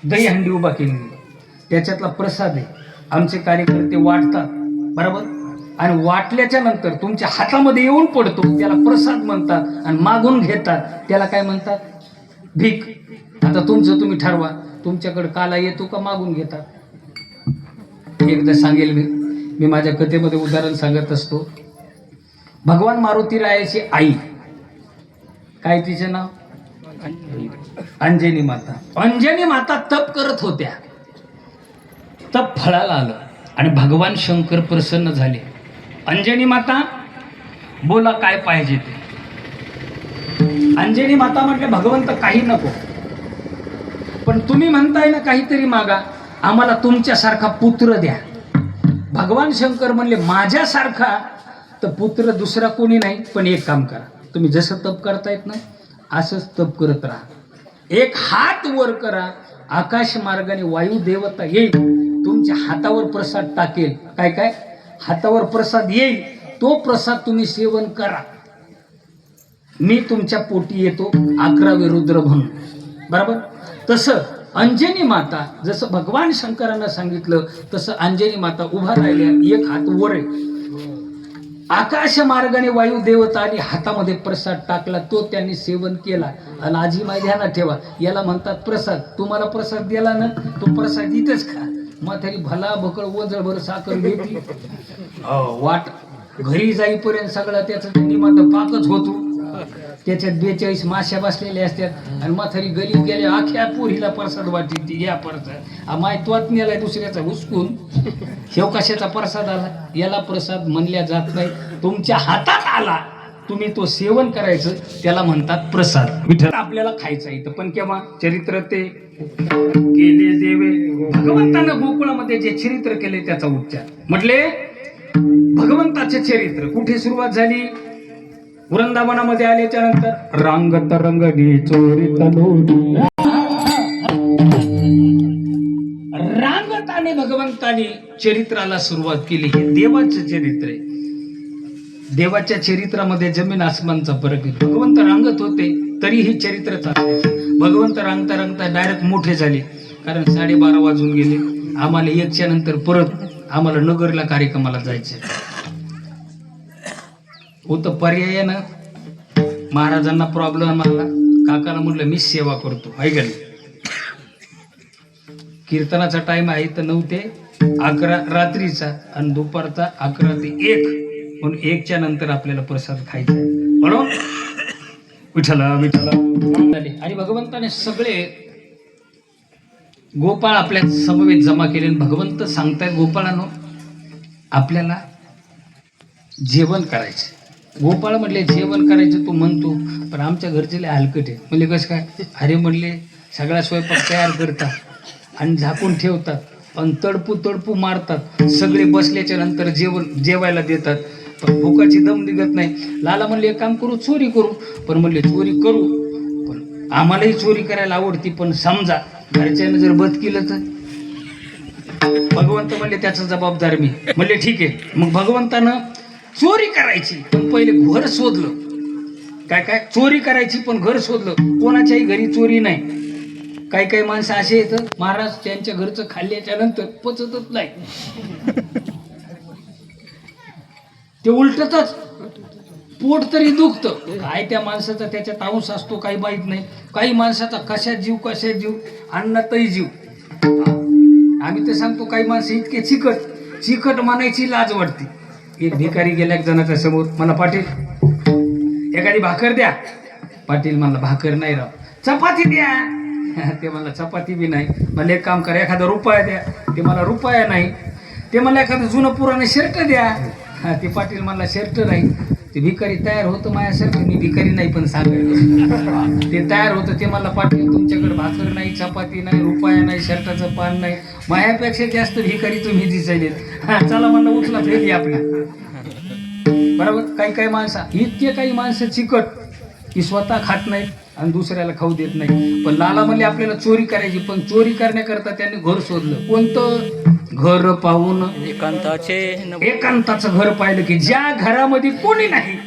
दही हंडी उभा केली, त्याच्यातला प्रसाद आहे, आमचे कार्यकर्ते वाटतात बरोबर, आणि वाटल्याच्या नंतर तुमच्या हातामध्ये येऊन पडतो त्याला प्रसाद म्हणतात, आणि मागून घेतात त्याला काय म्हणतात, भीक. आता तुमचं तुम्ही ठरवा, तुमच्याकडे काला येतो का मागून घेतात. एकदा सांगेल मी माझ्या कथेमध्ये उदाहरण सांगत असतो. भगवान मारुतीरायाची आई, काय तिचे नाव, अंजनी माता. अंजनी माता तप करत होत्या, तप फळाला आलं आणि भगवान शंकर प्रसन्न झाले. अंजनी माता बोला काय पाहिजे ते. अंजनी माता म्हटले भगवंत काही नको, पण तुम्ही म्हणताय ना काहीतरी मागा, आम्हाला तुमच्यासारखा पुत्र द्या. भगवान शंकर म्हणले माझ्यासारखा तर पुत्र दुसरा कोणी नाही, पण एक काम करा, तुम्ही जसं तप करतायत ना असंच तप करत राहा. एक हात वर करा, आकाश मार्गाने वायू देवता येईल, तुमच्या हातावर प्रसाद टाकेल. काय काय हातावर प्रसाद येईल, तो प्रसाद तुम्ही सेवन करा. मी तुमच्या पोटी येतो 11 रुद्र म्हणून, बरोबर. तसं अंजनी माता, जसं भगवान शंकरांना सांगितलं तसं अंजनी माता उभा राहिल्या, एक हात वर आहे. आकाश मार्गाने वायू देवताने हातामध्ये प्रसाद टाकला, तो त्यांनी सेवन केला. आणि आजी माय ध्यानात ठेवा, याला म्हणतात प्रसाद. तुम्हाला प्रसाद दिला ना, तो प्रसाद इथंच खा. म्हातारी भला भकळ वजळभर साखर घेतली, वाट घरी जाईपर्यंत सगळा त्याचा निमात पाकच होतो. त्याच्यात 42 माश्या बसलेल्या असतात, आणि म्हातारी गलीत गेल्या आख्या पोरीला प्रसाद वाटी, ती या प्रसाद माय त्वात नेलाय दुसऱ्याचा हुसकून, शेव कशाचा प्रसाद आला. याला प्रसाद म्हणल्या जात नाही, तुमच्या हातात आला तुम्ही तो सेवन करायचं, त्याला म्हणतात प्रसाद. विठ्ठल आपल्याला खायचा इथं, पण केव्हा चरित्र ते केले देवे. भगवंतानं गोकुळामध्ये जे चरित्र केले त्याचा उच्चार म्हटले. भगवंताचे चरित्र कुठे सुरुवात झाली, वृंदावनामध्ये आल्याच्या नंतर रांगत रंगडी चोरी तनोडी, रांगताने भगवंताने चरित्राला सुरुवात केली. हे देवाचं चरित्र आहे. देवाच्या चरित्रामध्ये जमीन आसमानचा फरक आहे. भगवंत रांगत होते तरीही चरित्र चालले. भगवंत रांगता रांगता डायरेक्ट मोठे झाले, कारण 12:30 वाजून गेले. आम्हाला 1च्या नंतर परत आम्हाला नगरला कार्यक्रमाला जायचं होतं. पर्यायानं महाराजांना प्रॉब्लेम आला. काकाला म्हटलं मी सेवा करतो, ऐकलं कीर्तनाचा टाइम आहे तर 9 ते 11 रात्रीचा, आणि दुपारचा 11 ते 1, म्हणून 1च्या नंतर आपल्याला प्रसाद खायचा म्हणून विठ्ठला विठ्ठला. आणि भगवंताने सगळे गोपाळ आपल्या समवेत जमा केले. भगवंत सांगतायत गोपाळांनो आपल्याला जेवण करायचं. गोपाळ म्हणले जेवण करायचं तू म्हणतो, पण आमच्या घरचे लय हलकट आहे. म्हणले कसं काय, अरे म्हणले सगळा स्वयंपाक तयार करतात आणि झाकून ठेवतात, पण तडपू तडपू मारतात. सगळे बसल्याच्या नंतर जेवायला देतात, पण भुकाची दम निघत नाही. लाला म्हणले एक काम करू, चोरी करू. पण म्हणले चोरी करू, पण आम्हालाही चोरी करायला आवडती, पण समजा घरच्यानं जर बद केलं तर. भगवंत म्हणले त्याचा जबाबदार मी. म्हणले ठीक आहे. मग भगवंतानं चोरी करायची पण पहिले घर शोधलं. काय काय चोरी करायची पण घर शोधलं. कोणाच्याही घरी चोरी नाही. काही काही माणसं असे येतं, महाराज त्यांच्या घरचं खाल्ल्याच्या नंतर पचतच नाही, ते उलटतच, पोट तरी दुखतं. काय त्या माणसाचा त्याच्यात अंश असतो काही माहीत नाही. काही माणसाचा कशात जीव, अन्नातही जीव. आम्ही तर सांगतो काही माणसं इतके चिकट म्हणायची लाज वाटते. एक भिकारी गेल्या एक जणाच्या समोर, मला पाटील एखादी भाकर द्या. पाटील म्हणला भाकर नाही राव, चपाती द्या. ते मला चपाती बी नाही. मला एक काम करा, एखादा रुपया द्या. ते मला रुपया नाही. ते मला एखादं जुनं पुराणं शर्ट द्या. ते पाटील मला शर्ट नाही. ते भिकारी तयार होतं माझ्यासारखं, मी भिकारी नाही पण सांगायचं, ते तयार होतं. ते मला पाटील तुमच्याकडे भाकर नाही, चपाती नाही, रुपया नाही, शर्टाचं पान नाही, माझ्यापेक्षा जास्त भिकारी तुम्ही दिसायलेत. चला म्हणलं उचला फेरी आपल्या, बरोबर. काही माणसं इतके काही माणसं चिकट की स्वतः खात नाहीत आणि दुसऱ्याला खाऊ देत नाही. पण लाला म्हणले आपल्याला चोरी करायची, पण चोरी करण्याकरता त्यांनी घर शोधलं. कोणतं घर पाहून, एकांताचं घर पाहिलं की ज्या घरामध्ये कोणी नाही.